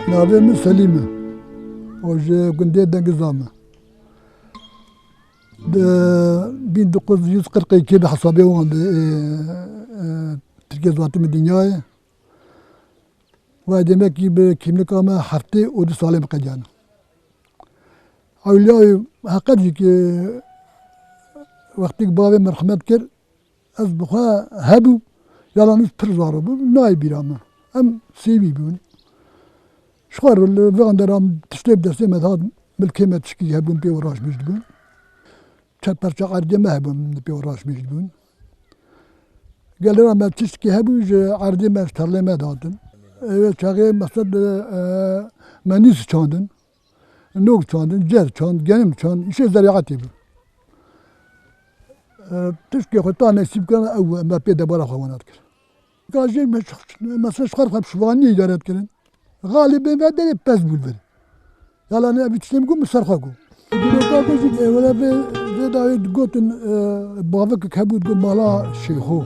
Navê Selîm e û ji gundê Dengizam e. Di 1940 bi hesabê wan di Tirkiye Zatîmê Dinyayê ve demekî bi kîmlika me heftê û 2 salê miqecane. Ewliyayê heqet jî ki wextê bavê merhemet kir ez bi xwe hebû yalan wî pir zar bû nayê bîra me. Em sêvî bûn. Ji xwe re li vê endera tiştê bi destê me hat milkê me tişkî hebûn pê wê raşbêj dibûn. Çetperça erdê me hebûn pê wê raşbêj dibûn. Gelera me tiştekî hebû ji erdê me ji terlê me dihatin. Ev çaxê mesed me nîs çandin, nog çandin, cer çand, genim çand, îşê zerîetê bû. Tiştekî xwe ta nesîb kirin ew me pê debara xwe wan kir. Gajê mesela ji xwe re piştvaniyê idaret kirin. Galibê ve derê pez bû li vir. Yalanî evî tiştê min got min ser xwe got. Dîrokakê jî wele vê dawê digotin bavekek hebû digot mala Şeyxo.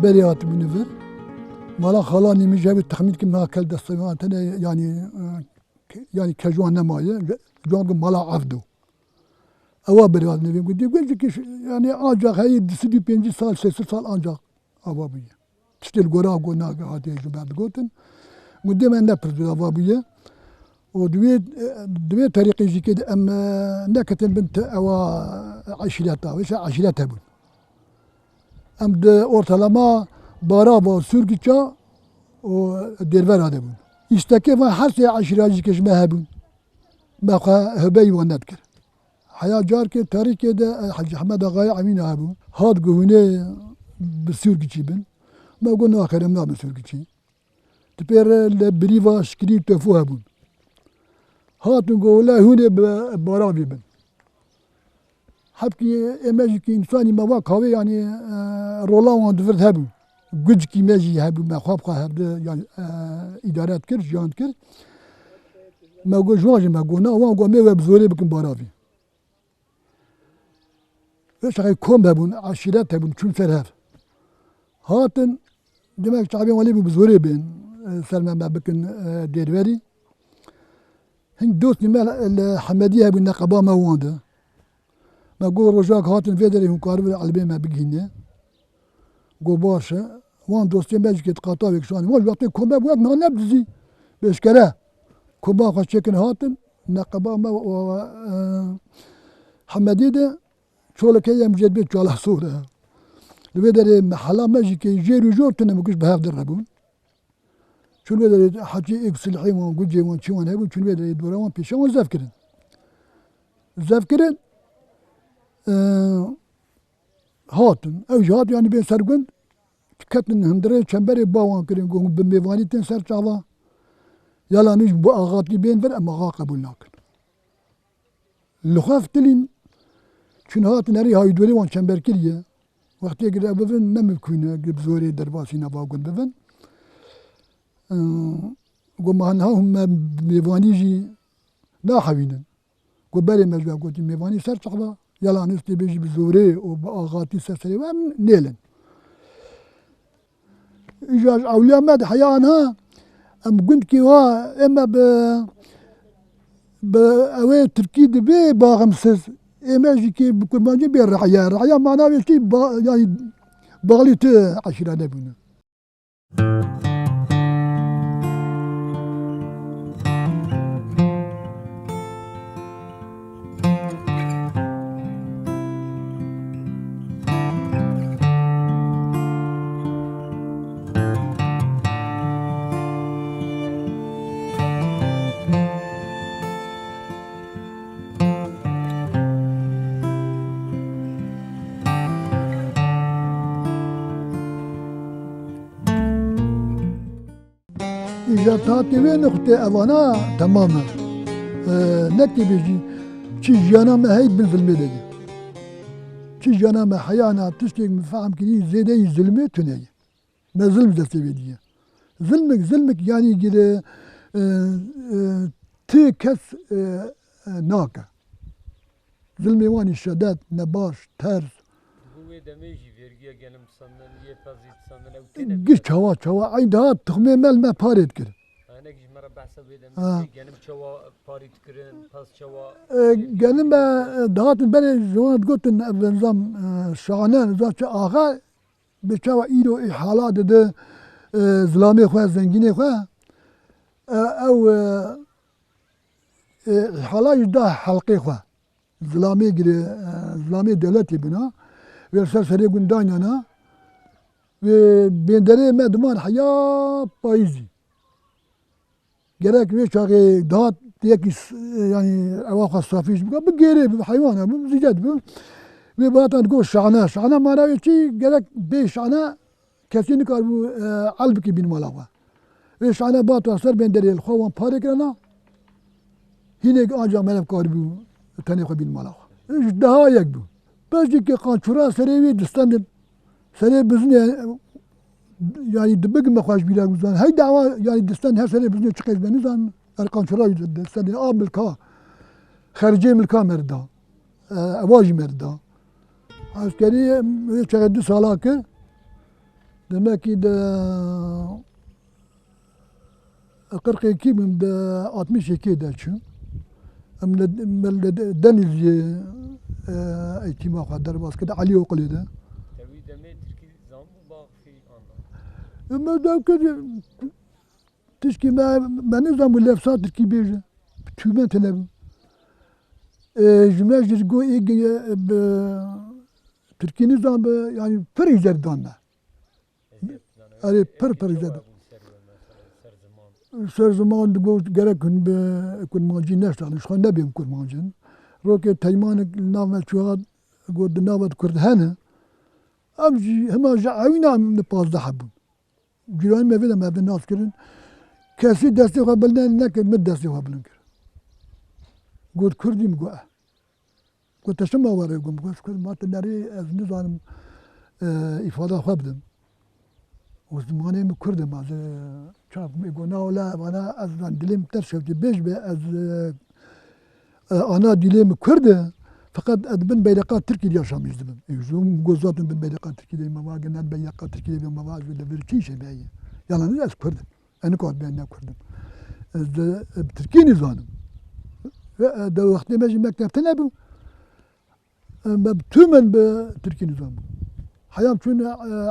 Berê hatibûne vir. Mala xalanî min ji hevî texmîn dikim niha kel destê wan tene yanî kejuan nemaye. Ciwan got mala Evdo. Ewa berê hatine vê gotiye gojekî yanî ancak heyî 25 sal 30 sal ancak ava bûye. Tiştê li gora got nake hatiye ji ber digotin. Gundê me nepirsiya ava bûye. û divê terîqê jî kê em neketin bin te ewa eşîreta, wêşa eşîret hebûn. Em di ortalama barava Sûrgiça û Dêrvera de bûn. Îstekê ve her sê eşîra jî me hebûn. Me xwe hibeyî wan nedikir. Heya carkê terîkê de Hacı Hemed Agayê Emîn hebû. Hat guhûnê bi Sûrgiçî bin. Me got naxir em nabin Sûrgiçî. Di pêr li birîva şikilî tofû hebûn. Hatin gole hûnê bi baravî bin. Hepkî ême jî ki însanî me va kavê yanî rola wan divir hebû. Gucikî me jî hebû me xwe bixwe hevde yani îdaret kir, jiyan kir. Me got ji wan jî me got na wan got mêve bi zorê bikin baravî. Vê şexê kom hebûn, eşîret hebûn çûn ser hev. Hatin demek çavên welê bû bi zorê bên ser me bikin Dêrverî. Hing dostî me li Hemedî hebûn neqeba me wan de. Me got rojak hatin vê derê hûnkar vir elbê me bigihîne. Got baş e. Wan dostê me jî kê qatavek şanî. Wan ji wextê kom hebû wek nan nebdizî. Bêşkere. Koma xwe çêkin hatin neqeba me Hemedî de çolekê em jêdibê çala sor e. Li vê derê mehela me jî kê jêr û jor tune bikûj bi hev direbûn. Çûn vê derê hecî êk silhê wan gucê wan çi wan hebû çûn vê derê dora wan pêşa wan zev kirin. Zev kirin hatin. Ew jî hat yanî bên sergund ketin hundirê çemberê ba wan kirin got bi mêvanî tên ser çava. Yalanî ji bo axatî bên vir em axa qebûl nakin. Li xwe fitilîn çûn hatin herî hayîdorê wan çember kiriye. Wextê ew bivin nemimkûn e bi zorê derbasî nava gund bivin. Got me niha hûn me mêvanî jî naxewînin. Got berê me ji we gotî mêvanî ser çaxla. Yalanî stê bêjî bi zorê û bi axatî ser serê we em nêlin. Îja ji ewliya me de heya niha em gundkî wa ême bi ewê Tirkî di vê baximsiz ême jî kê bi kurmancî bê rehiye. Rehiya mana wê tî yanî baxlî tu eşîra nebûne. İja tahtê wê nixwite evana temam e. Nekê bêjî çi jiyana me hey bin zilmê de ye. Çi jiyana me heyana tiştêk min fehm kirî zêdeyî zilmê tune ye. Me zilm destê wê diye. Zilmek yanî gire tê kes nake. Zilmê wanî şiddet, nebaş, ters. Giş çawa eyn daha tıxmê mel me parê dikir. بحث بیدم آه. گنم چوا پاری تکرن پس چوا گلیم به دهات بره جوان گفتن نظام شانه نظام چه آخر به چه ایرو حالات ده زلامی خواه زنگینی خواه او حالات ده حلقه خواه زلامی گیره زلامی دولتی بنا و سری گندان نه و بندره مدمان حیا پاییزی gerek bir çağı daha diye ki yani evakı safiş bu geri bir hayvan bu zicad bu ve bazen go şana manavi ki gerek bir şana kesinlikle bu albi bin malava ve şana bat asar ben deriyel xovan pare krana yine ancak melek kar bu tane bin malava daha yak bu bazı ki kançura serevi distanın sere bizim yani dibig me xweş bîra guzan hey dawa yani distan her sene bizne çıkız beni zan erkan çura distan a milka xercê milka merda evajî merda askerî çağı 2 sala kir demek ki de 42 min de 62 de çû em denizci eğitima xwe derbas kir Alî Oqilê de تبی دمی ترکی زام bu باقی آن ما داكر تشكي ما نظام ولا فصاد تركي بيجا تشوفان تنام جماجر جو إيجي ب تركي نظام يعني فريزر دانا أري فريزر سر زمان دقو جرك كن ماجين نشتغل مش خان نبيهم كن ماجين روكي تيمان نام شواد قد نامت كردهانه أمجي هما جاوينا من باز دحبون جيران ما فينا ما بين ناس كرين كاسي دستي قبلنا نك مد دستي قبلنا كر قلت كردي مقوى قلت شما ورا قم قلت كرد ما تناري از نظام إفادة خبدم وزماني مكردم از شاف يقولنا ولا أنا از دليم ترشفت بيش از أنا دليم كرده fakat ben beylekat Türkiye'de yaşamıştım. Yüzüm gözatım ben beylekat Türkiye'de ama genel beylekat Türkiye'de ama böyle bir şey şey beyi. Yalanı az kurdum. Eni kod ben ne kurdum. Türkiye'nin zanım. Ve de vakti meclis mektepte ne bu? Ben tümen be Türkiye'nin zanım. Hayam çünkü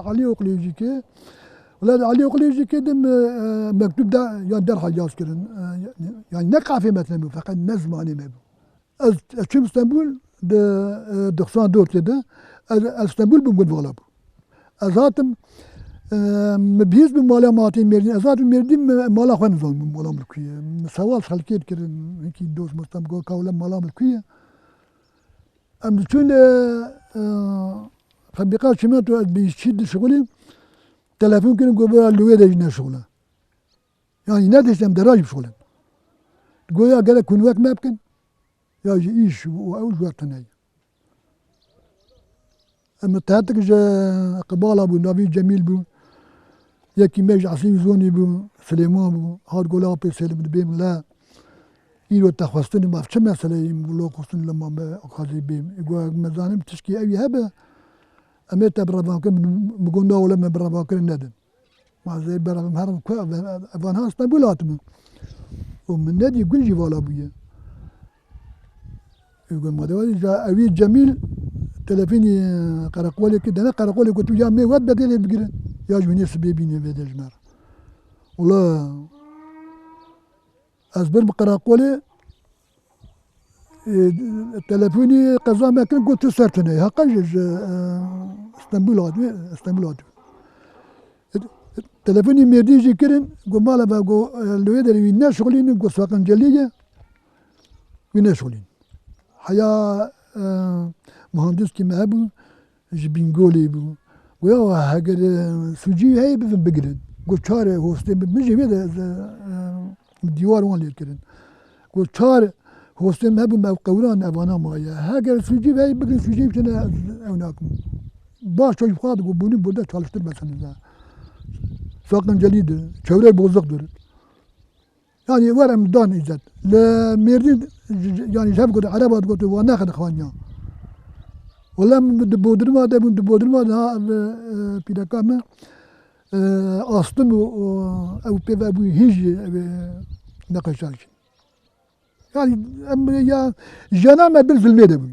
Ali Oqilêjî ki ولا Ali Oqilêjî ki dem mektup da yani derhal yaz kirin. Yani ne kafe metnemi fakat ne zamanı me bu. Az çüm İstanbul de 94'de İstanbul bugün valla bu. Zaten biz bir malamatı merdin. Zaten merdin mala xan zon mala mülkiye. Saval xalket kirin ki dost mustam go kavla mala mülkiye. Am çün fabrika çimento bir şid şuguli telefon kirin go böyle lüye de ne şugula. Yani ne desem deraj şugula. Goya gele kunvak mapkin. Ya iş o وقتنا اما تهتك قبالة بو نبي جميل بو يكي ميج عصيب زوني بو سليمان بو هاد قولا بي سلم بيم لا إيرو تخوستني ما فشم مسألة يقولوا خصن لما ما أخذي بيم يقول مزانم تشكي أي هبة أما تبرفاكر بقولنا ولا ما برفاكر ندم ما زي برفاكر هرم كوا أفان هاس نبولاتهم ومن نادي يقول جوالا بويا يقول ما دوالي جا أبي جميل تلفيني قرقولي كده أنا قرقولي قلت له يا مي وات بدل بقرن يا جوني سبيبيني في دجمار والله أزبر بقرقولي تلفوني قضاء ما كان قلت سرتني هقاش اسطنبول تلفوني ميرديجي كرن قو مالا بقو الويدر وينا شغلين قو ساقن جلية وينا شغلين حياة مهندس كما هبو جبينغولي بو ويا هاجر سوجي هاي بفن بقرن قو شار هوستين بمجي بيدا ديوار وان ليكرن قو شار هوستين هبو ما قوران افانا مايا هاجر سوجي هاي بقرن سوجي بشنا اوناكم باش شوي فقاد قو بوني بودا çalıştır mesela sakın jelidir çevre bozuktur yani varım dan izzet la merdi yani şef kodu arabat kodu ve nakad khwanya ولا من دبودرما ده من دبودرما ده بيدكامه أصلا أو بيبقى هيج Ne kaçar ki. Yani ya jana me bir zulmü de bu.